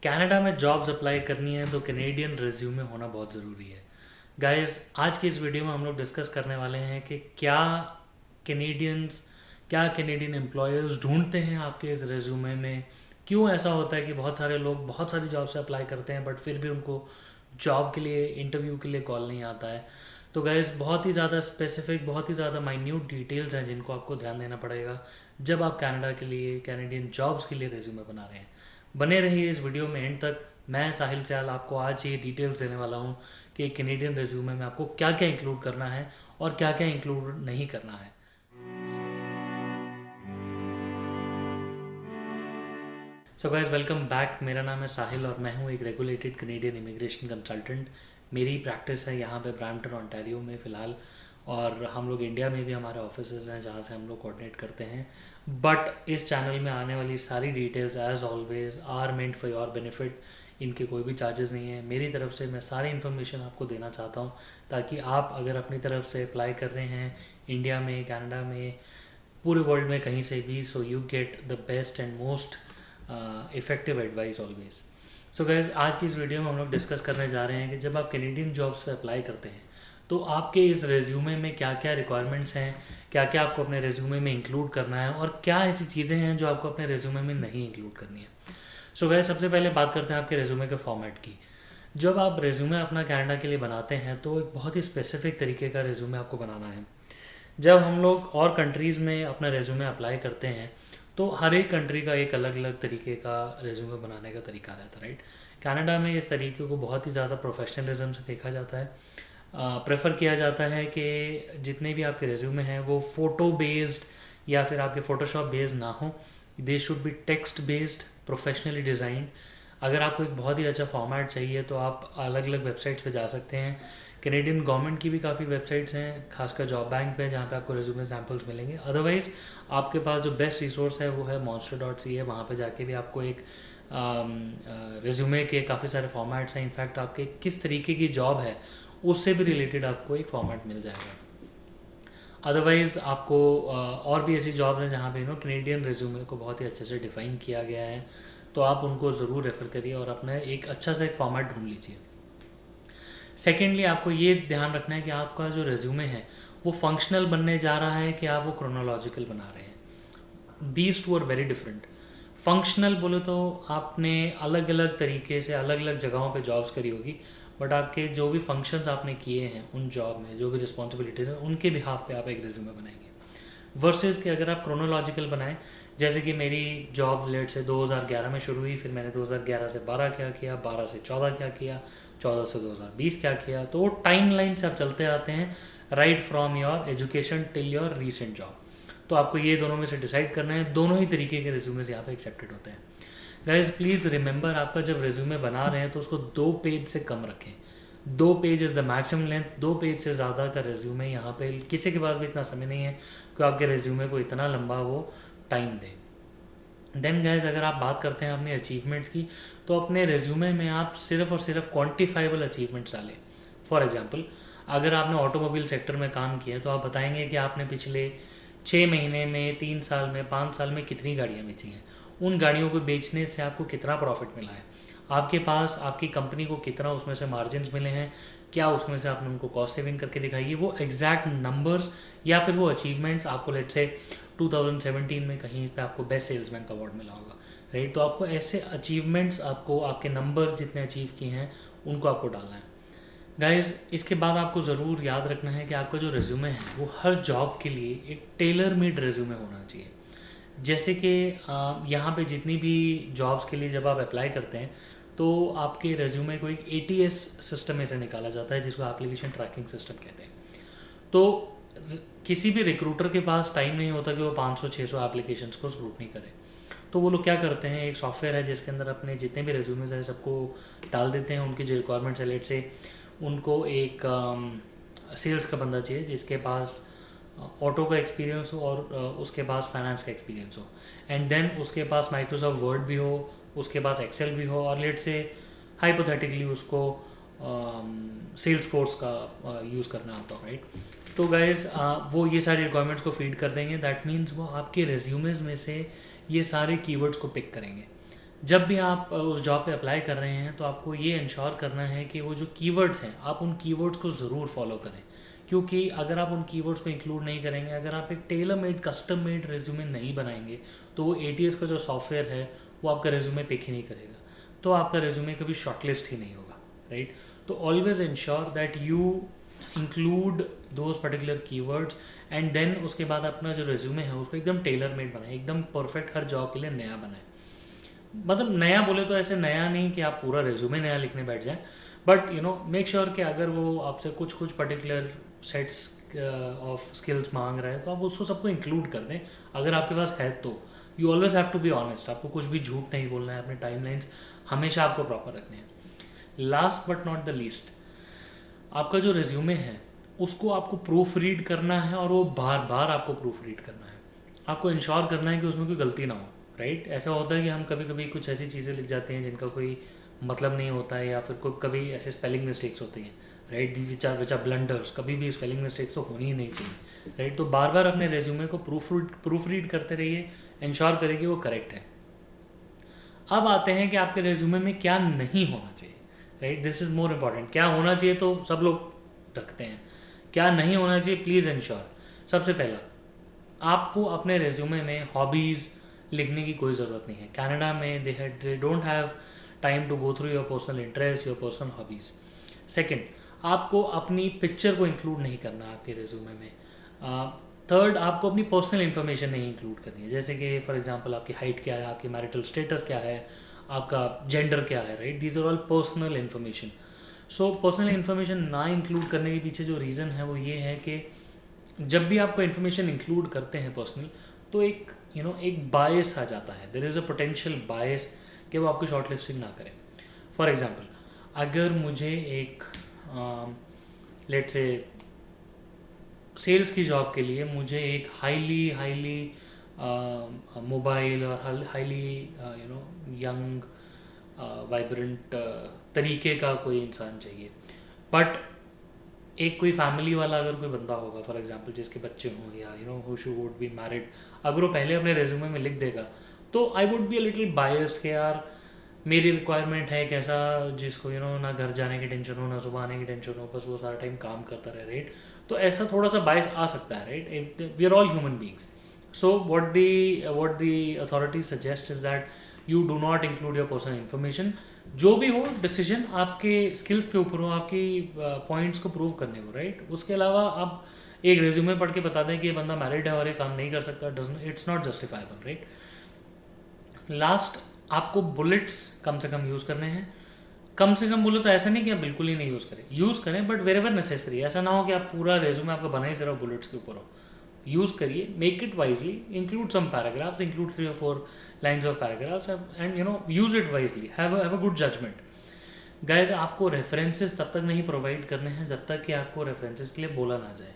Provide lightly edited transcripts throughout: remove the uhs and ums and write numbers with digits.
Canada में jobs apply करनी है तो कैनेडियन रिज्यूमे होना बहुत ज़रूरी है। गाइस, आज की इस वीडियो में हम लोग डिस्कस करने वाले हैं कि कैनेडियंस क्या कैनेडियन एम्प्लॉयर्स ढूंढते हैं आपके इस रिज्यूमे में। क्यों ऐसा होता है कि बहुत सारे लोग बहुत सारी जॉब से अप्लाई करते हैं बट फिर भी उनको जॉब के लिए इंटरव्यू के लिए कॉल नहीं आता है। तो गाइस, बहुत ही ज़्यादा स्पेसिफिक, बहुत ही ज़्यादा माइन्यूट डिटेल्स हैं जिनको आपको ध्यान देना पड़ेगा जब आप कनाडा के लिए, कैनेडियन जॉब्स के लिए रिज्यूमे बना रहे हैं। बने रहिए इस वीडियो में एंड तक। मैं साहिल सयाल आपको आज ये डिटेल्स देने वाला हूँ कि कैनेडियन रिज्यूमे में आपको क्या क्या इंक्लूड करना है और क्या क्या इंक्लूड नहीं करना है। So guys, welcome back. मेरा नाम है साहिल और मैं हूँ एक रेगुलेटेड कैनेडियन इमिग्रेशन कंसल्टेंट। मेरी प्रैक्टिस है यहाँ पे ब्रैम्पटन ओंटारियो में फ़िलहाल, और हम लोग इंडिया में भी हमारे ऑफिसेज हैं जहाँ से हम लोग कोऑर्डिनेट करते हैं। बट इस चैनल में आने वाली सारी details as always are meant for your benefit. इनके कोई भी चार्जेस नहीं है। मेरी तरफ से मैं सारी इन्फॉर्मेशन आपको देना चाहता हूँ ताकि आप अगर अपनी तरफ से अप्लाई कर रहे हैं इंडिया में, कनाडा में, पूरे वर्ल्ड में कहीं से भी, so you get the best and most effective advice always. So guys, आज की इस वीडियो में हम लोग डिस्कस करने जा रहे हैं कि जब आप कैनेडियन जॉब्स पे अप्लाई करते हैं तो आपके इस रेज्यूमे में क्या क्या रिक्वायरमेंट्स हैं, क्या क्या आपको अपने रेज्यूमे में इंक्लूड करना है और क्या ऐसी चीज़ें हैं जो आपको अपने रेज्यूमे में नहीं इंक्लूड करनी है। सो गाइज, सबसे पहले बात करते हैं आपके रेज्यूमे के फॉर्मेट की। जब आप रेज्यूमे अपना कनाडा के लिए बनाते हैं तो एक बहुत ही स्पेसिफिक तरीके का रेज्यूमे आपको बनाना है। जब हम लोग और कंट्रीज़ में अपना रेज्यूमे अप्लाई करते हैं तो हर एक कंट्री का एक अलग अलग तरीके का रेज्यूमे बनाने का तरीका रहता है, राइट। कनाडा में इस तरीके को बहुत ही ज़्यादा प्रोफेशनलिज्म से देखा जाता है। प्रेफर किया जाता है कि जितने भी आपके रेज्यूमे हैं वो फ़ोटो बेस्ड या फिर आपके फ़ोटोशॉप बेस्ड ना हो। They should be text based, professionally designed. अगर आपको एक बहुत ही अच्छा फॉर्मेट चाहिए तो आप अलग अलग वेबसाइट्स पे जा सकते हैं। कैनेडियन गवर्नमेंट की भी काफ़ी वेबसाइट्स हैं, खासकर जॉब बैंक पे, जहाँ पे आपको रेज्यूमे सैम्पल्स मिलेंगे। अदरवाइज़ आपके पास जो बेस्ट रिसोर्स है वो है monster.ca। वहाँ पे जाके भी आपको एक रेज्यूमे के काफ़ी सारे फॉर्मेट्स हैं। इनफैक्ट आपके किस तरीके की जॉब है उससे भी रिलेटेड आपको एक फॉर्मेट मिल जाएगा। अदरवाइज़ आपको और भी ऐसी जॉब हैं जहाँ पे कैनेडियन रेज्यूमे को बहुत ही अच्छे से डिफ़ाइन किया गया है, तो आप उनको ज़रूर रेफ़र करिए और अपना एक अच्छा सा एक फॉर्मेट ढूंढ लीजिए। सेकेंडली, आपको ये ध्यान रखना है कि आपका जो रेज्यूमे है वो फंक्शनल बनने जा रहा है कि आप वो क्रोनोलॉजिकल बना रहे हैं। These two are very different. Functional बोले तो आपने अलग अलग तरीके से अलग अलग जगहों पे जॉब्स करी होगी, बट आपके जो भी फंक्शंस आपने किए हैं उन जॉब में, जो भी रिस्पॉन्सिबिलिटीज़ हैं, उनके बिहाफ पे आप एक रिज्यूमे बनाएंगे। वर्सेस कि अगर आप क्रोनोलॉजिकल बनाएं, जैसे कि मेरी जॉब लेट से 2011 में शुरू हुई, फिर मैंने 2011 से 12 क्या किया, 12 से 14 क्या किया, 14 से 2020 क्या किया, तो वो टाइम लाइन से आप चलते आते हैं, right from your education till your recent job. तो आपको ये दोनों में से डिसाइड करना है। दोनों ही तरीके के रिज्यूमेज यहाँ पे एक्सेप्टेड होते हैं। गाइज, प्लीज़ रिमेंबर, आपका जब रिज्यूमे बना रहे हैं तो उसको 2 पेज से कम रखें। 2 page is the maximum length. 2 page से ज़्यादा का रिज्यूमे यहाँ पे किसी के पास भी इतना समय नहीं है कि आपके रिज्यूमे को इतना लंबा वो टाइम दे। देन गाइज, अगर आप बात करते हैं अपने अचीवमेंट्स की, तो अपने रिज्यूमे में आप सिर्फ और सिर्फ क्वान्टिफाइबल अचीवमेंट्स डालें। फॉर एग्जांपल, अगर आपने ऑटोमोबाइल सेक्टर में काम किया है तो आप बताएंगे कि आपने पिछले 6 महीने में, 3 साल में, 5 साल में कितनी गाड़ियाँ बेची हैं, उन गाड़ियों को बेचने से आपको कितना प्रॉफिट मिला है, आपके पास आपकी कंपनी को कितना उसमें से मार्जिन्स मिले हैं, क्या उसमें से आपने उनको कॉस्ट सेविंग करके दिखाई है। वो एग्जैक्ट नंबर्स या फिर वो अचीवमेंट्स आपको लेट से 2017 में कहीं पे आपको बेस्ट सेल्समैन का अवार्ड मिला होगा, राइट। तो आपको ऐसे अचीवमेंट्स, आपको आपके नंबर जितने अचीव किए हैं उनको आपको डालना है। गाइज, इसके बाद आपको ज़रूर याद रखना है कि आपका जो रिज्यूमे है वो हर जॉब के लिए एक टेलर मेड रिज्यूमे होना चाहिए। जैसे कि यहाँ पे जितनी भी जॉब्स के लिए जब आप अप्लाई करते हैं तो आपके रेज्यूमे को एक ATS सिस्टम में से निकाला जाता है, जिसको एप्लीकेशन ट्रैकिंग सिस्टम कहते हैं। तो किसी भी रिक्रूटर के पास टाइम नहीं होता कि वो 500-600 एप्लीकेशंस को स्क्रूटनी करे। तो वो लोग क्या करते हैं, एक सॉफ्टवेयर है जिसके अंदर अपने जितने भी रेज्यूमेज हैं सबको डाल देते हैं। उनकी जो रिक्वायरमेंट्स है, लेट से उनको एक सेल्स का बंदा चाहिए जिसके पास ऑटो का एक्सपीरियंस हो और उसके पास फाइनेंस का एक्सपीरियंस हो, एंड देन उसके पास माइक्रोसॉफ्ट वर्ड भी हो, उसके पास एक्सेल भी हो, और लेट से हाइपोथेटिकली उसको सेल्स फोर्स का यूज़ करना आता हो, राइट। तो गाइज, वो ये सारी रिक्वायरमेंट्स को फीड कर देंगे। दैट मीन्स वो आपके रेज्यूमेज में से ये सारे कीवर्ड्स को पिक करेंगे। जब भी आप उस जॉब पे अप्लाई कर रहे हैं तो आपको ये इंश्योर करना है कि वो जो कीवर्ड्स हैं आप उन कीवर्ड्स को ज़रूर फॉलो करें, क्योंकि अगर आप उन कीवर्ड्स को इंक्लूड नहीं करेंगे, अगर आप एक tailor made custom made resume नहीं बनाएंगे, तो वो ATS का जो सॉफ्टवेयर है वो आपका रेज्यूमे पिक ही नहीं करेगा, तो आपका रेज्यूमे कभी शॉर्टलिस्ट ही नहीं होगा, राइट। तो always ensure that you include those particular keywords and then उसके बाद अपना जो रेज्यूमे है उसको एकदम टेलर मेड बनाए, एकदम परफेक्ट, हर जॉब के लिए नया बनाए। मतलब नया बोले तो ऐसे नया नहीं कि आप पूरा रेज्यूमे नया लिखने बैठ जाएं, बट मेक श्योर कि अगर वो आपसे कुछ कुछ पर्टिकुलर सेट्स ऑफ स्किल्स मांग रहा है तो आप उसको सबको इंक्लूड कर दें, अगर आपके पास है तो। You always have to be honest, आपको कुछ भी झूठ नहीं बोलना है, अपने टाइमलाइंस हमेशा आपको प्रॉपर रखने हैं। Last but not the least, आपका जो रेज्यूमे है उसको आपको प्रूफ रीड करना है, और वो बार बार आपको प्रूफ रीड करना है। आपको इंश्योर करना है कि उसमें कोई गलती ना हो, राइट। ऐसा होता है कि हम कभी कभी कुछ ऐसी चीज़ें लिख जाते हैं जिनका कोई मतलब नहीं होता है, या फिर कोई कभी ऐसे स्पेलिंग मिस्टेक्स होती हैं, राइट, विच आर ब्लंडर्स। कभी भी स्पेलिंग मिस्टेक्स तो होनी ही नहीं चाहिए, राइट। तो बार बार अपने रेज्यूमे को प्रूफ रीड करते रहिए, इंश्योर करिए कि वो करेक्ट है। अब आते हैं कि आपके रेज्यूमे में क्या नहीं होना चाहिए, right. This is more important. क्या होना चाहिए तो सब लोग रखते हैं, क्या नहीं होना चाहिए प्लीज़ इंश्योर। सबसे पहला, आपको अपने रेज्यूमे में हॉबीज़ लिखने की कोई ज़रूरत नहीं है। कनाडा में they don't have time to go through your personal interest, your personal hobbies. Second, आपको अपनी पिक्चर को इंक्लूड नहीं करना आपके रेज्यूमे में। थर्ड, आपको अपनी पर्सनल इन्फॉर्मेशन नहीं इंक्लूड करनी है, जैसे कि फॉर एग्जांपल आपकी हाइट क्या है, आपकी मैरिटल स्टेटस क्या है, आपका जेंडर क्या है, right. These are all personal information. So personal information ना इंक्लूड करने के पीछे जो रीज़न है वो ये है कि जब भी आपको इन्फॉर्मेशन इंक्लूड करते हैं पर्सनल, तो एक एक बायस आ जाता है, देयर इज़ अ पोटेंशियल बायस कि वो आपकी शॉर्ट लिस्टिंग ना करें। फॉर एग्जांपल, अगर मुझे एक लेट्स से सेल्स की जॉब के लिए मुझे एक हाईली मोबाइल और हाईली यंग वाइब्रेंट तरीके का कोई इंसान चाहिए, बट एक कोई फैमिली वाला अगर कोई बंदा होगा फॉर एग्जांपल जिसके बच्चे हों, या who shoe would be married, अगर वो पहले अपने रेज्यूमे में लिख देगा तो I would be a little biased कि यार मेरी रिक्वायरमेंट है कैसा जिसको ना घर जाने की टेंशन हो, ना सुबह आने की टेंशन हो, बस वो सारा टाइम काम करता रहे, राइट। तो ऐसा थोड़ा सा बायस आ सकता है, right. We are all human beings. So what the authority suggest is that you do not include your personal information. जो भी हो डिसीजन आपके स्किल्स के ऊपर हो, आपकी पॉइंट्स को प्रूव करने को, राइट। उसके अलावा आप एक रेज्यूमे पढ़ के बता दें कि ये बंदा मैरिड है और ये काम नहीं कर सकता, it's not justifiable, right. Last, आपको बुलेट्स कम से कम यूज़ करने हैं। कम से कम बोलो तो ऐसा नहीं कि आप बिल्कुल ही नहीं यूज़ करें बट वेर एवर नेसेसरी। ऐसा ना हो कि आप पूरा रेज्यूमे आपका बना ही सिर्फ बुलेट्स के ऊपर हो। यूज़ करिए, make it wisely, include some paragraphs, include 3 or 4 lines of paragraphs and use it wisely, have a good judgement. Guys, आपको रेफरेंसेस तब तक नहीं प्रोवाइड करने हैं जब तक कि आपको रेफरेंसेस के लिए बोला ना जाए।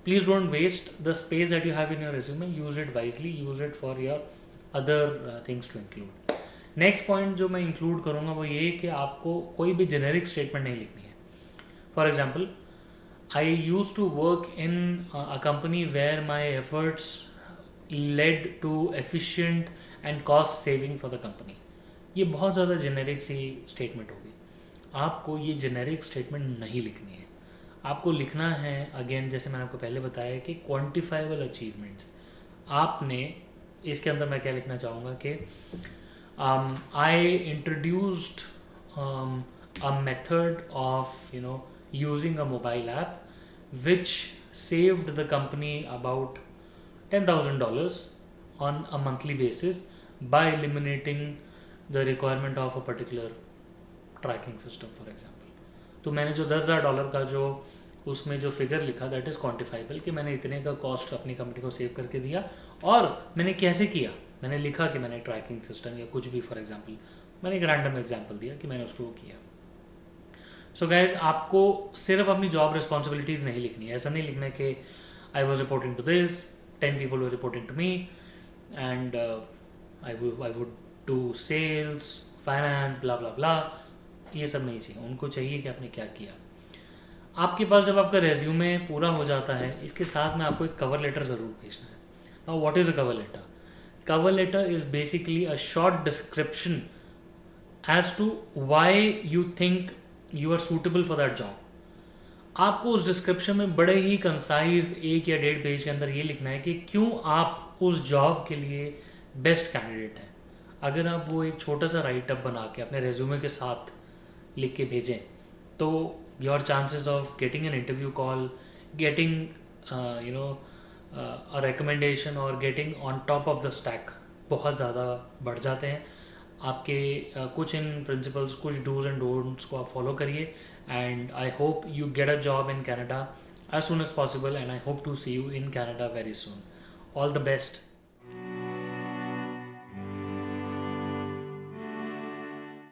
Please don't waste the space that you have in your resume, use it wisely, use it for your other things to include. Next point जो मैं इंक्लूड करूँगा वो ये कि आपको कोई भी जेनेरिक स्टेटमेंट नहीं लिखनी है। For example, I use to work in a company where my efforts led to efficient and cost saving for the company. ये बहुत ज़्यादा जेनेरिक सी स्टेटमेंट होगी। आपको ये जेनेरिक स्टेटमेंट नहीं लिखनी है। आपको लिखना है, अगेन जैसे मैंने आपको पहले बताया कि क्वान्टिफाइबल अचीवमेंट्स। आपने इसके अंदर मैं क्या लिखना चाहूँगा कि I introduced a method of using a mobile app which saved the company about $10,000 on a monthly basis by eliminating the requirement of a particular tracking system, for example. तो मैंने जो $10,000 का जो उसमें जो फिगर लिखा दैट इज़ क्वान्टिफाइबल कि मैंने इतने का कॉस्ट अपनी कंपनी को सेव करके दिया, और मैंने कैसे किया, मैंने लिखा कि मैंने ट्रैकिंग सिस्टम या कुछ भी, फॉर एग्जांपल मैंने एक रैंडम एग्जांपल दिया कि मैंने उसको किया। सो गाइज, आपको सिर्फ अपनी जॉब रिस्पॉन्सिबिलिटीज़ नहीं लिखनी है। ऐसा नहीं लिखना है कि I was reporting to this, 10 people were reporting to me and I would do sales, finance, blah blah blah. ये सब नहीं चाहिए। उनको चाहिए कि आपने क्या किया। आपके पास जब आपका रेज्यूमे पूरा हो जाता है, इसके साथ में आपको एक कवर लेटर ज़रूर भेजना है। Now what is a cover letter? Cover letter is basically a short description as to why you think you are suitable for that job. आपको उस डिस्क्रिप्शन में बड़े ही कंसाइज 1 या 1.5 पेज के अंदर ये लिखना है कि क्यों आप उस जॉब के लिए बेस्ट कैंडिडेट हैं. अगर आप वो एक छोटा सा राइटअप बना के अपने रेज्यूमे के साथ लिख के भेजें तो your chances of getting an interview call, getting you know a recommendation और getting on top of the stack बहुत ज़्यादा बढ़ जाते हैं. आपके कुछ इन प्रिंसिपल्स, कुछ डूज एंड डोंट्स को आप फॉलो करिए and I hope you get a job in Canada as soon as possible and I hope to see you in Canada very soon. All the best.